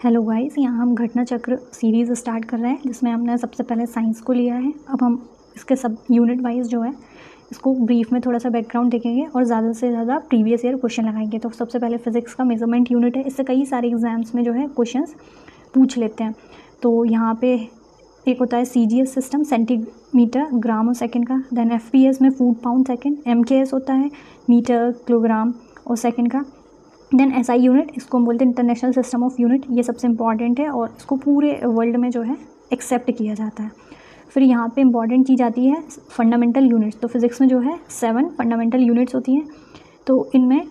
Hello guys, यहाँ हम घटना चक्र सीरीज़ स्टार्ट कर रहे हैं जिसमें हमने सबसे पहले साइंस को लिया है। अब हम इसके सब यूनिट वाइज जो है इसको ब्रीफ में थोड़ा सा बैकग्राउंड देखेंगे और ज़्यादा से ज़्यादा प्रीवियस ईयर क्वेश्चन लगाएंगे। तो सबसे पहले फिजिक्स का मेजरमेंट यूनिट है, इससे कई सारे एग्जाम्स में जो है क्वेश्चंस पूछ लेते हैं। तो यहाँ पे एक होता है CGS सिस्टम, सेंटीमीटर ग्राम और सेकेंड का। देन FPS में फूड पाउंड सेकेंड। MKS होता है मीटर किलोग्राम और सेकेंड का। देन SI यूनिट, इसको हम बोलते हैं इंटरनेशनल सिस्टम ऑफ यूनिट। ये सबसे इंपॉर्टेंट है और इसको पूरे वर्ल्ड में जो है एक्सेप्ट किया जाता है। फिर यहाँ पे इंपॉर्टेंट चीज़ आती है फंडामेंटल यूनिट्स। तो फिज़िक्स में जो है 7 फंडामेंटल यूनिट्स होती हैं। तो इनमें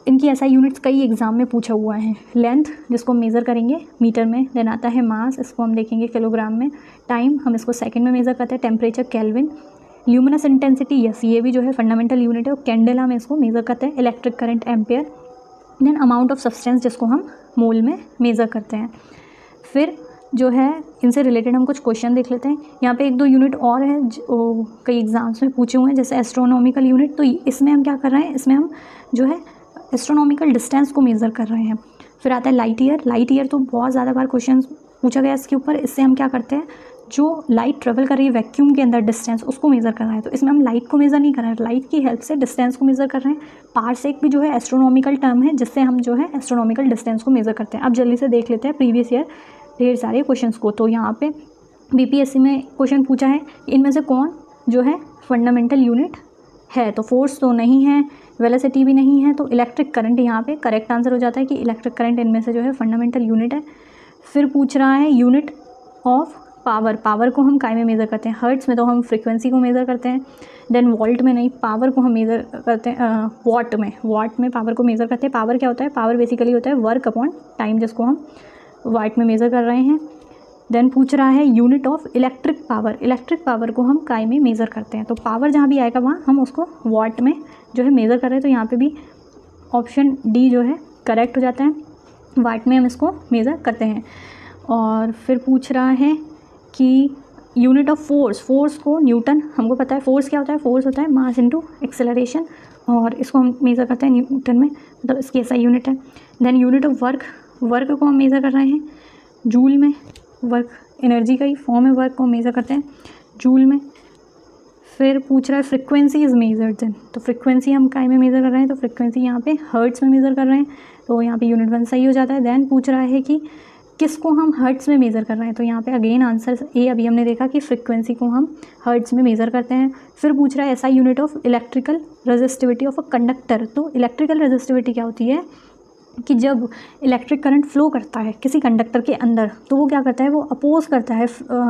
इनकी SI यूनिट्स कई एग्जाम में पूछा हुआ है। लेंथ, जिसको हम मेज़र करेंगे मीटर में। देन आता है मास, इसको हम देखेंगे किलोग्राम में। टाइम, हम इसको सेकेंड में मेज़र करते हैं। Temperature kelvin. Luminous intensity, yes, ये भी जो है फंडामेंटल यूनिट है। और कैंडेला में इसको मेज़र करते हैं। Electric current ampere. Then amount of substance, जिसको हम मोल में मेज़र करते हैं। फिर जो है इनसे रिलेटेड हम कुछ क्वेश्चन देख लेते हैं। यहाँ पे एक दो यूनिट और है जो कई एग्जाम्स में पूछे हुए हैं, जैसे एस्ट्रोनॉमिकल यूनिट। तो इसमें हम क्या कर रहे हैं, इसमें हम जो है एस्ट्रोनॉमिकल डिस्टेंस को मेज़र कर रहे हैं। फिर आता है लाइट ईयर। लाइट ईयर तो बहुत ज़्यादा बार क्वेश्चन पूछा गया इसके ऊपर। इससे हम क्या करते हैं, जो लाइट ट्रेवल कर रही है वैक्यूम के अंदर डिस्टेंस, उसको मेज़र कर रहे हैं। तो इसमें हम लाइट को मेज़र नहीं कर रहे हैं, लाइट की हेल्प से डिस्टेंस को मेज़र कर रहे हैं। पारसेक भी जो है एस्ट्रोनॉमिकल टर्म है, जिससे हम जो है एस्ट्रोनॉमिकल डिस्टेंस को मेज़र करते हैं। अब जल्दी से देख लेते हैं प्रीवियस ईयर ढेर सारे क्वेश्चंस को। तो यहाँ पे BPSC में क्वेश्चन पूछा है, इनमें से कौन जो है फंडामेंटल यूनिट है। तो फोर्स तो नहीं है, वेलोसिटी भी नहीं है, तो इलेक्ट्रिक करंट यहाँ पे करेक्ट आंसर हो जाता है कि इलेक्ट्रिक करंट इनमें से जो है फंडामेंटल यूनिट है। फिर पूछ रहा है यूनिट ऑफ पावर। पावर को हम काय में मेज़र करते हैं, हर्ट्स में तो हम फ्रीक्वेंसी को मेज़र करते हैं। देन वोल्ट में नहीं, पावर को हम मेज़र करते हैं वॉट में पावर को मेज़र करते हैं। पावर क्या होता है, पावर बेसिकली होता है वर्क अपॉन टाइम, जिसको हम वाट में मेज़र कर रहे हैं। देन पूछ रहा है unit of electric power. Electric power को हम काय में मेज़र करते हैं। तो पावर जहाँ भी आएगा वहाँ हम उसको वॉट में जो है मेज़र कर रहे हैं। तो यहाँ पे भी ऑप्शन डी जो है करेक्ट हो जाता है, वाट में हम इसको मेज़र करते हैं। और फिर पूछ रहा है कि यूनिट ऑफ फोर्स। फोर्स को न्यूटन, हमको पता है फोर्स क्या होता है, फोर्स होता है मास इनटू एक्सेलरेशन, और इसको हम मेज़र करते हैं न्यूटन में, मतलब इसकी SI यूनिट है। Then unit of work, work को हम मेज़र कर रहे हैं जूल में। वर्क एनर्जी का ही फॉर्म है, वर्क को मेज़र करते हैं जूल में। फिर पूछ रहा है फ्रीक्वेंसी इज़ मेजर्ड देन। तो फ्रीक्वेंसी हम काय में मेज़र कर रहे हैं, तो फ्रीक्वेंसी यहाँ पे हर्ट्स में मेज़र कर रहे हैं, तो यहाँ पे यूनिट 1 सही हो जाता है। देन पूछ रहा है कि किसको हम हर्ट्स में मेज़र कर रहे हैं, तो यहाँ पे अगेन आंसर ए, अभी हमने देखा कि फ्रीक्वेंसी को हम हर्ट्स में मेज़र करते हैं। फिर पूछ रहा है SI unit of electrical resistivity of a conductor. तो इलेक्ट्रिकल रेजिस्टिविटी क्या होती है कि जब इलेक्ट्रिक करंट फ्लो करता है किसी कंडक्टर के अंदर, तो वो क्या करता है, वो अपोज करता है,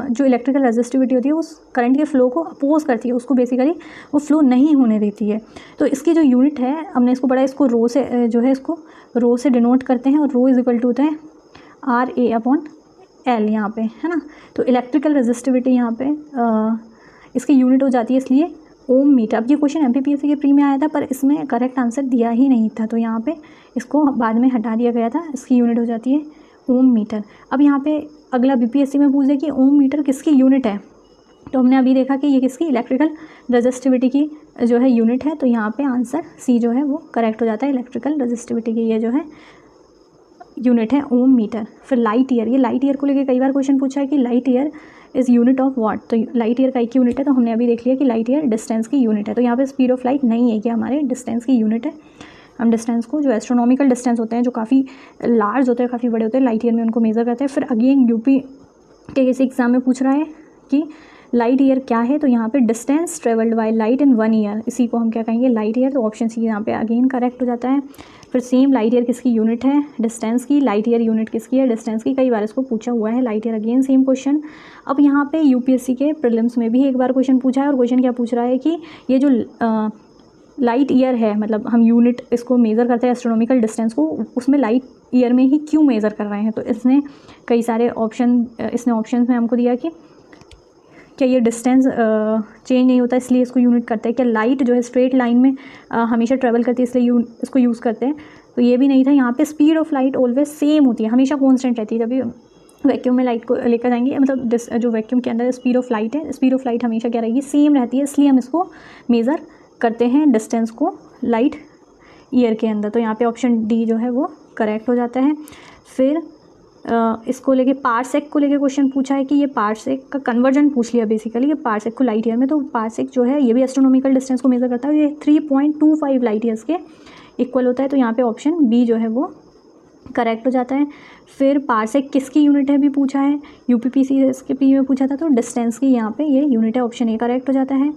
जो इलेक्ट्रिकल रेजिस्टिविटी होती है उस करंट के फ्लो को अपोज करती है, उसको बेसिकली वो फ्लो नहीं होने देती है। तो इसकी जो यूनिट है, हमने इसको पढ़ा, इसको रो से जो है इसको रो से डिनोट करते हैं, और रो इज इक्वल टू होता है RA/L यहाँ पे, है ना। तो इलेक्ट्रिकल रेजिस्टिविटी यहाँ पे इसकी यूनिट हो जाती है इसलिए ओम मीटर। अब ये क्वेश्चन MPPSC के प्री में आया था, पर इसमें करेक्ट आंसर दिया ही नहीं था, तो यहाँ पे इसको बाद में हटा दिया गया था। इसकी यूनिट हो जाती है ओम मीटर। अब यहाँ पे अगला BPSC में पूछ दे कि ओम मीटर किसकी यूनिट है, तो हमने अभी देखा कि ये किसकी, इलेक्ट्रिकल रेजिस्टिविटी की जो है यूनिट है। तो यहाँ पे आंसर C जो है वो करेक्ट हो जाता है, इलेक्ट्रिकल रेजिस्टिविटी की ये जो है यूनिट है ओम मीटर। फिर लाइट ईयर, ये लाइट ईयर को लेकर कई बार क्वेश्चन पूछा है कि light year is unit of what. तो लाइट ईयर का एक यूनिट है, तो हमने अभी देख लिया कि लाइट ईयर डिस्टेंस की यूनिट है। तो यहाँ पे स्पीड ऑफ लाइट नहीं है कि हमारे डिस्टेंस की यूनिट है। हम डिस्टेंस को, जो एस्ट्रोनॉमिकल डिस्टेंस होते हैं, जो काफ़ी लार्ज होते हैं, काफ़ी बड़े होते हैं, लाइट ईयर में उनको मेज़र करते हैं। फिर अगेन UP के किसी एग्जाम में पूछ रहा है कि लाइट ईयर क्या है, तो यहाँ पे distance travelled by light in 1 year, इसी को हम क्या कहेंगे, लाइट ईयर। तो ऑप्शन C यहाँ पे अगेन करेक्ट हो जाता है। फिर सेम लाइट ईयर किसकी यूनिट है, डिस्टेंस की। लाइट ईयर यूनिट किसकी है, डिस्टेंस की। कई बार इसको पूछा हुआ है light year, again same question. अब यहाँ पे UPSC के प्रीलिम्स में भी एक बार क्वेश्चन पूछा है, और क्वेश्चन क्या पूछ रहा है कि ये जो लाइट ईयर है, मतलब हम यूनिट इसको मेज़र करते हैं एस्ट्रोनॉमिकल डिस्टेंस को, उसमें लाइट ईयर में ही क्यों मेज़र कर रहे हैं। तो इसने कई सारे ऑप्शन में हमको दिया कि क्या ये डिस्टेंस चेंज नहीं होता इसलिए इसको यूनिट करते हैं, क्या लाइट जो है स्ट्रेट लाइन में हमेशा ट्रैवल करती है इसलिए इसको यूज़ करते हैं। तो ये भी नहीं था। यहाँ पे speed of light always same होती है, हमेशा कांस्टेंट रहती है। जब वैक्यूम में लाइट को लेकर जाएंगे, मतलब जो वैक्यूम के अंदर स्पीड ऑफ लाइट है, स्पीड ऑफ लाइट हमेशा क्या रहेगी, सेम रहती है, इसलिए हम इसको मेज़र करते हैं डिस्टेंस को लाइट ईयर के अंदर। तो यहाँ पे ऑप्शन D जो है वो करेक्ट हो जाता है। फिर इसको लेके पारसेक को लेके क्वेश्चन पूछा है कि ये पारसेक का कन्वर्जन पूछ लिया बेसिकली, ये पारसेक को लाइट ईयर में, तो पारसेक जो है ये भी एस्ट्रोनॉमिकल डिस्टेंस को मेजर करता है, ये 3.25 लाइट ईयर्स के इक्वल होता है। तो यहाँ पे ऑप्शन बी जो है वो करेक्ट हो जाता है। फिर पारसेक किसकी यूनिट है भी पूछा है, यूपीपीसीएसके पी में पूछा था, तो डिस्टेंस की यहाँ पे ये यूनिट है, ऑप्शन ए करेक्ट हो जाता है।